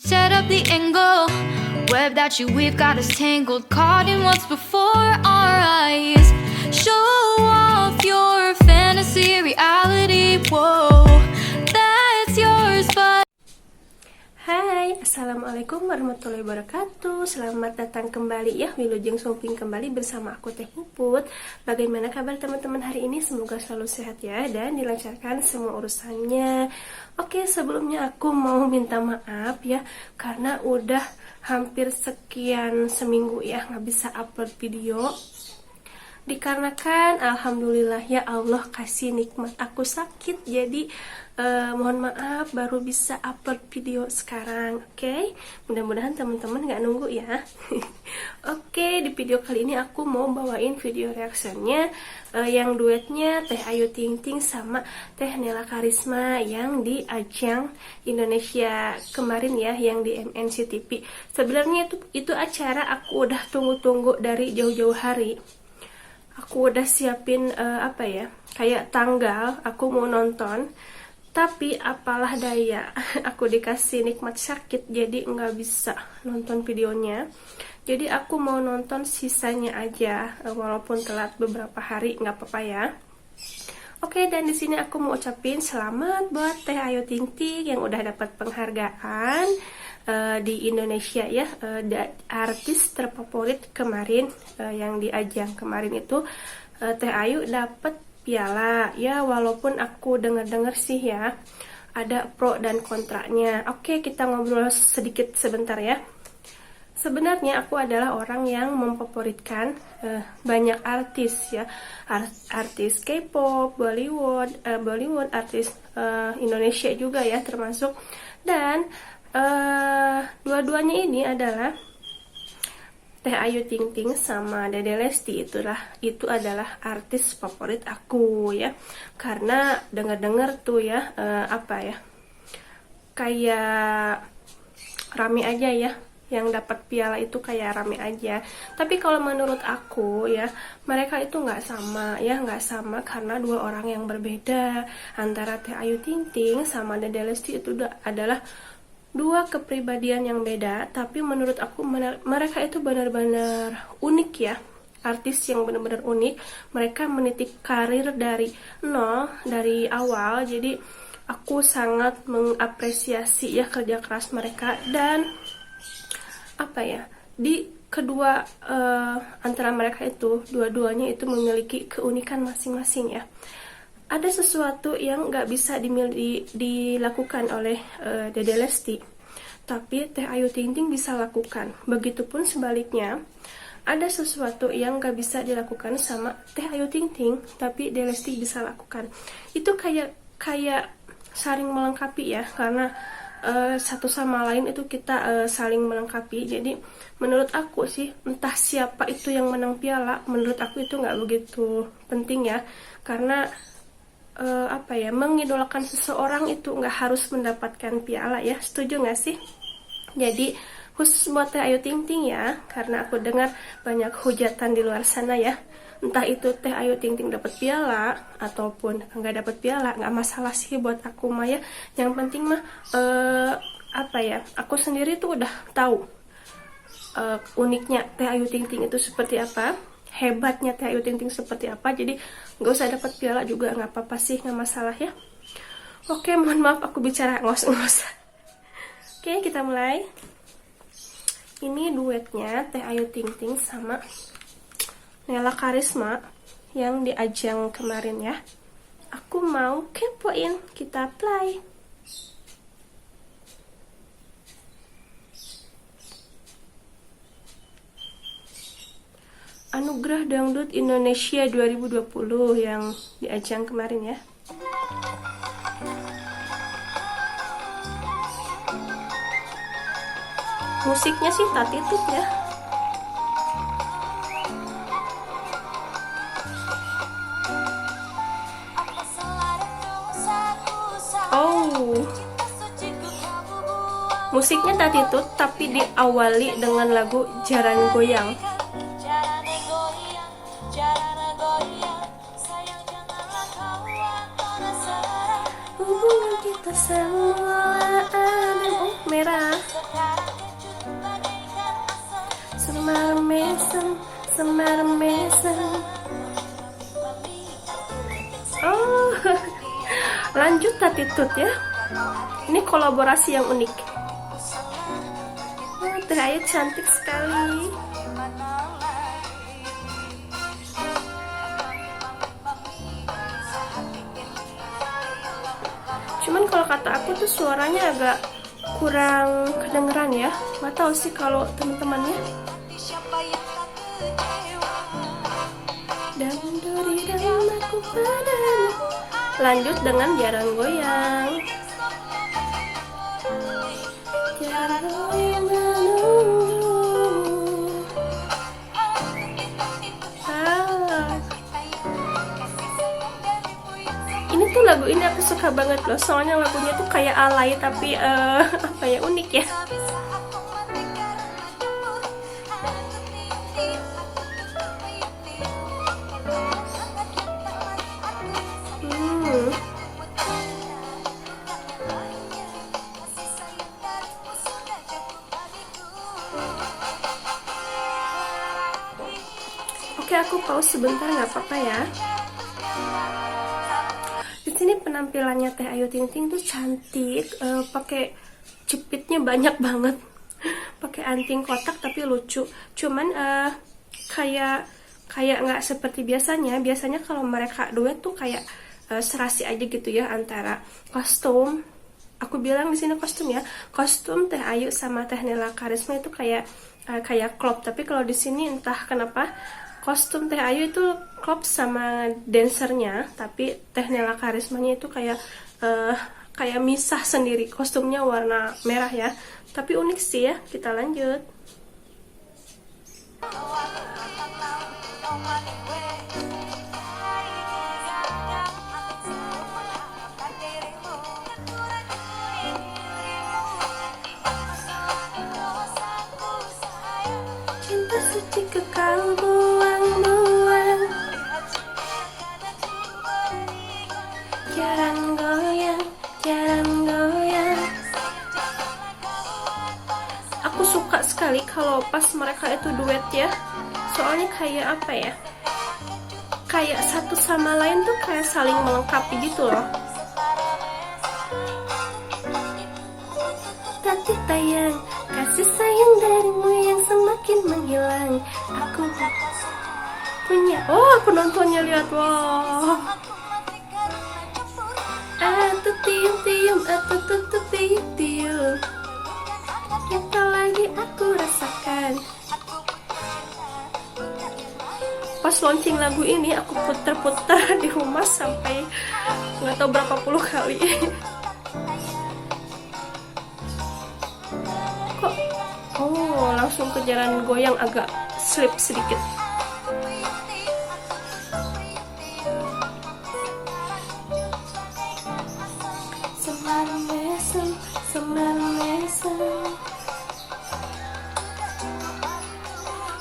Set up the angle. Web that you weave got us tangled, caught in what's before our eyes. Show off your fantasy reality. Whoa, that's yours, but Hai, Assalamualaikum warahmatullahi wabarakatuh. Selamat datang kembali ya, Wilujeng Sumping kembali bersama aku Teh Puput. Bagaimana kabar teman-teman hari ini? Semoga selalu sehat ya dan dilancarkan semua urusannya. Oke, sebelumnya aku mau minta maaf ya, karena udah hampir sekian seminggu ya nggak bisa upload video. Dikarenakan alhamdulillah ya Allah kasih nikmat aku sakit, jadi mohon maaf baru bisa upload video sekarang. Oke, mudah-mudahan teman-teman nggak nunggu ya. Oke, di video kali ini aku mau bawain video reactionnya yang duetnya Teh Ayu Ting Ting sama Teh Nela Karisma yang di ajang Indonesia kemarin ya, yang di MNC TV. Sebenarnya itu acara aku udah tunggu-tunggu dari jauh-jauh hari. Aku udah siapin kayak tanggal aku mau nonton, tapi apalah daya aku dikasih nikmat sakit jadi nggak bisa nonton videonya. Jadi aku mau nonton sisanya aja, walaupun telat beberapa hari nggak apa-apa ya. Oke, dan di sini aku mau ucapin selamat buat Teh Ayu Ting Ting yang udah dapat penghargaan di Indonesia ya, artis terfavorit kemarin yang di ajang kemarin itu. Teh Ayu dapat piala ya, walaupun aku dengar-dengar sih ya ada pro dan kontranya. Oke, kita ngobrol sedikit sebentar ya. Sebenarnya aku adalah orang yang memfavoritkan banyak artis ya, artis K-pop, Bollywood, artis Indonesia juga ya termasuk. Dan dua-duanya ini adalah Teh Ayu Ting Ting sama Dede Lesti, itu adalah artis favorit aku ya, karena dengar-dengar tuh ya kayak rame aja ya, yang dapat piala itu kayak rame aja. Tapi kalau menurut aku ya, mereka itu nggak sama karena dua orang yang berbeda. Antara Teh Ayu Ting Ting sama Dede Lesti itu adalah dua kepribadian yang beda, tapi menurut aku mereka itu benar-benar unik ya, artis yang benar-benar unik. Mereka meniti karir dari nol, dari awal, jadi aku sangat mengapresiasi ya kerja keras mereka. Dan di kedua antara mereka itu, dua-duanya itu memiliki keunikan masing-masing ya. Ada sesuatu yang nggak bisa dilakukan oleh Dede Lesti, tapi Teh Ayu Ting Ting bisa lakukan. Begitupun sebaliknya, ada sesuatu yang nggak bisa dilakukan sama Teh Ayu Ting Ting, tapi Dede Lesti bisa lakukan. Itu kayak saling melengkapi ya, karena satu sama lain itu kita saling melengkapi. Jadi menurut aku sih, entah siapa itu yang menang piala, menurut aku itu nggak begitu penting ya, karena mengidolakan seseorang itu nggak harus mendapatkan piala ya. Setuju nggak sih? Jadi khusus buat Teh Ayu Ting Ting ya, karena aku dengar banyak hujatan di luar sana ya, entah itu Teh Ayu Ting Ting dapat piala ataupun nggak dapat piala, nggak masalah sih buat aku mah ya. Yang penting mah aku sendiri tuh udah tahu uniknya Teh Ayu Ting Ting itu seperti apa, hebatnya Teh Ayu Ting Ting seperti apa. Jadi nggak usah dapat piala juga nggak apa-apa sih, nggak masalah ya. Oke, mohon maaf aku bicara ngos-ngos. Oke, kita mulai. Ini duetnya Teh Ayu Ting Ting sama Nela Karisma yang di ajang kemarin ya. Aku mau kepoin, kita play. Anugerah Dangdut Indonesia 2020 yang di ajang kemarin ya. Musiknya sih tak titip ya. Oh, musiknya tak titip tapi diawali dengan lagu Jaran Goyang. Hubungan kita semula ada merah. Semar mesem, semar mesem. Oh, lanjut attitude ya. Ini kolaborasi yang unik. Oh, Teh Ayu cantik sekali. Cuman kalau kata aku tuh suaranya agak kurang kedengeran ya. Nggak tahu sih kalau teman-temannya. Dan duri dan aku padamu. Lanjut dengan jarang goyang. Jarang goyang menunggu. Ini tuh lagu ini aku suka banget loh. Soalnya lagunya tuh kayak alay tapi apa ya, unik ya. Oke, aku pause sebentar nggak apa-apa ya. Di sini penampilannya Teh Ayu Ting Ting tuh cantik, pakai jepitnya banyak banget, pakai anting kotak tapi lucu. Cuman kayak nggak seperti biasanya. Biasanya kalau mereka duet tuh kayak serasi aja gitu ya antara kostum. Aku bilang di sini kostum ya, kostum Teh Ayu sama Teh Nela Karisma itu kayak klop. Tapi kalau di sini entah kenapa kostum Teh Ayu itu klop sama dancernya, tapi Teh Nela Karismanya itu kayak misah sendiri. Kostumnya warna merah ya, tapi unik sih ya. Kita lanjut. Cinta suci kekal buang-buang, jarang goyang, jarang goyang. Aku suka sekali kalau pas mereka itu duet ya. Soalnya kayak apa ya, kayak satu sama lain tuh kayak saling melengkapi gitu loh. Tati tayang, kasih sayang darimu yang semakin menghilang. Aku punya, oh aku nontonnya, lihat, wow. Atu tium tium, atu tutu tium tium. Kita lagi aku rasakan. Pas launching lagu ini aku puter-puter di rumah sampai nggak tahu berapa puluh kali. Kok langsung ke jalan goyang, agak slip sedikit. Semar mesem, semar mesem.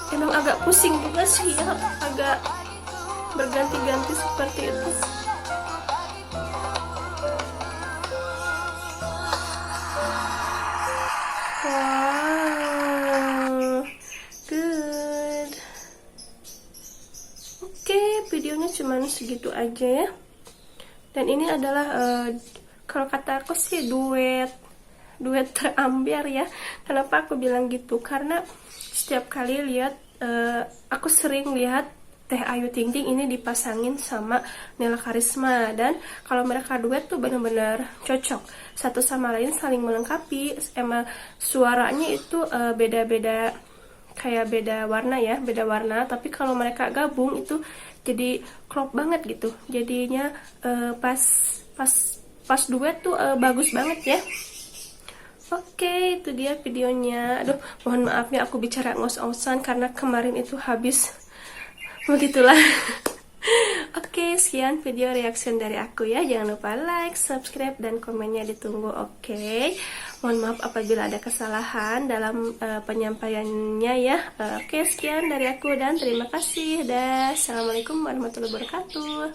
Emang agak pusing juga sih ya, agak berganti-ganti seperti itu. Wow, good. Oke, videonya cuman segitu aja ya. Dan ini adalah kalau kata aku sih duet terambiar ya. Kenapa aku bilang gitu? Karena setiap kali lihat, aku sering lihat Teh Ayu Ting Ting ini dipasangin sama Nela Karisma, dan kalau mereka duet tuh benar-benar cocok, satu sama lain saling melengkapi. Emang suaranya itu beda-beda, kayak beda warna ya, beda warna, tapi kalau mereka gabung itu jadi klop banget gitu. Jadinya pas duet tuh bagus banget ya. Oke, itu dia videonya. Aduh, mohon maaf ya aku bicara ngos-ngosan karena kemarin itu habis. Begitulah. Oke, sekian video reaction dari aku ya. Jangan lupa like, subscribe, dan komennya ditunggu. Oke, mohon maaf apabila ada kesalahan dalam penyampaiannya ya. Oke, sekian dari aku dan terima kasih. Dah, assalamualaikum warahmatullahi wabarakatuh.